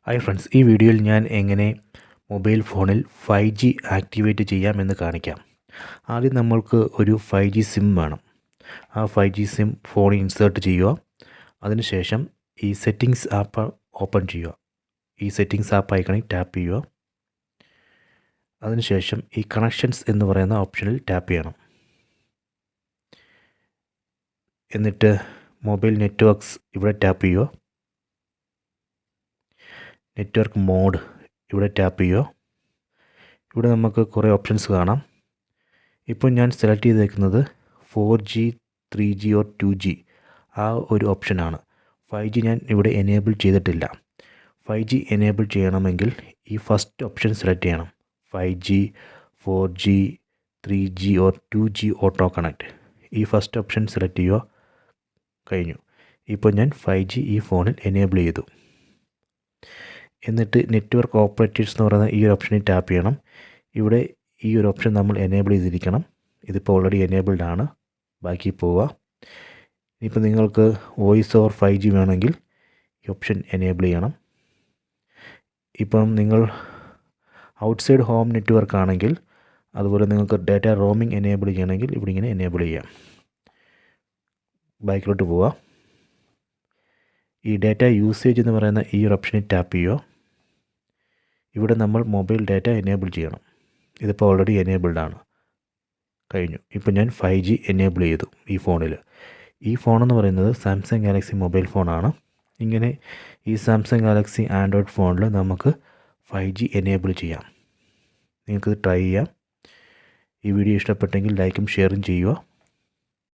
Hi friends, ഈ വീഡിയോയിൽ ഞാൻ എങ്ങനെ മൊബൈൽ ഫോണിൽ 5G ആക്ടിവേറ്റ് ചെയ്യാമെന്ന് കാണിക്കാം. ആദ്യം നമ്മൾക്ക് ഒരു 5G സിം വേണം. ആ 5G സിം ഫോണിൽ ഇൻസേർട്ട് ചെയ്യുക. അതിനുശേഷം ഈ സെറ്റിങ്സ് ആപ്പ് ഓപ്പൺ ചെയ്യുക. ഈ സെറ്റിങ്സ് ആപ്പ് ഐക്കണിൽ ടാപ്പ് ചെയ്യുക. അതിനുശേഷം ഈ കണക്ഷൻസ് എന്ന് പറയുന്ന ഓപ്ഷനിൽ ടാപ്പ് ചെയ്യണം. എന്നിട്ട് മൊബൈൽ നെറ്റ്വർക്ക്സ് ഇവിടെ ടാപ്പ് ചെയ്യുക. നെറ്റ്വർക്ക് മോഡ് ഇവിടെ ടാപ്പ് ചെയ്യുക. ഇവിടെ നമുക്ക് കുറേ ഓപ്ഷൻസ് കാണാം. ഇപ്പോൾ ഞാൻ സെലക്ട് ചെയ്തേക്കുന്നത് 4G 3G ഓർ 2G ആ ഒരു ഓപ്ഷനാണ്. 5G ഞാൻ ഇവിടെ എനേബിൾ ചെയ്തിട്ടില്ല. 5G എനേബിൾ ചെയ്യണമെങ്കിൽ ഈ ഫസ്റ്റ് ഓപ്ഷൻ സെലക്ട് ചെയ്യണം. 5G 4G 3G or 2G auto connect. ഈ ഫസ്റ്റ് ഓപ്ഷൻ സെലക്ട് ചെയ്യുക. കഴിഞ്ഞു. ഇപ്പോൾ ഞാൻ 5G ഈ ഫോണിൽ എനേബിൾ ചെയ്തു. എന്നിട്ട് നെറ്റ്വർക്ക് ഓപ്പറേറ്റേഴ്സ് എന്ന് പറയുന്ന ഈ ഒരു ഓപ്ഷനിൽ ടാപ്പ് ചെയ്യണം. ഇവിടെ ഈ ഒരു ഓപ്ഷൻ നമ്മൾ എനേബിൾ ചെയ്തിരിക്കണം. ഇതിപ്പോൾ ഓൾറെഡി എനേബിൾഡ് ആണ്. ബാക്കി പോവുക. ഇനിയിപ്പോൾ നിങ്ങൾക്ക് വോയിസ് ഓവർ 5G വേണമെങ്കിൽ ഈ ഓപ്ഷൻ എനേബിൾ ചെയ്യണം. ഇപ്പം നിങ്ങൾ ഔട്ട്സൈഡ് ഹോം നെറ്റ്വർക്ക് ആണെങ്കിൽ, അതുപോലെ നിങ്ങൾക്ക് ഡാറ്റ റോമിംഗ് എനേബിൾ ചെയ്യണമെങ്കിൽ ഇവിടെ ഇങ്ങനെ എനേബിൾ ചെയ്യാം. ബാക്കിലോട്ട് പോവുക. ഈ ഡാറ്റ യൂസേജ് എന്ന് പറയുന്ന ഈ ഒരു ഓപ്ഷനിൽ ടാപ്പ് ചെയ്യുക. ഇവിടെ നമ്മൾ മൊബൈൽ ഡാറ്റ എനേബിൾ ചെയ്യണം. ഇതിപ്പോൾ ഓൾറെഡി എനേബിൾഡ് ആണ്. കഴിഞ്ഞു. ഇപ്പോൾ ഞാൻ 5G എനേബിൾ ചെയ്തു ഈ ഫോണിൽ. ഈ ഫോണെന്ന് പറയുന്നത് സാംസങ് ഗാലക്സി മൊബൈൽ ഫോണാണ്. ഇങ്ങനെ ഈ സാംസങ് ഗാലക്സി ആൻഡ്രോയിഡ് ഫോണിൽ നമുക്ക് 5G എനേബിൾ ചെയ്യാം. നിങ്ങൾക്കിത് ട്രൈ ചെയ്യാം. ഈ വീഡിയോ ഇഷ്ടപ്പെട്ടെങ്കിൽ ലൈക്കും ഷെയറും ചെയ്യുക.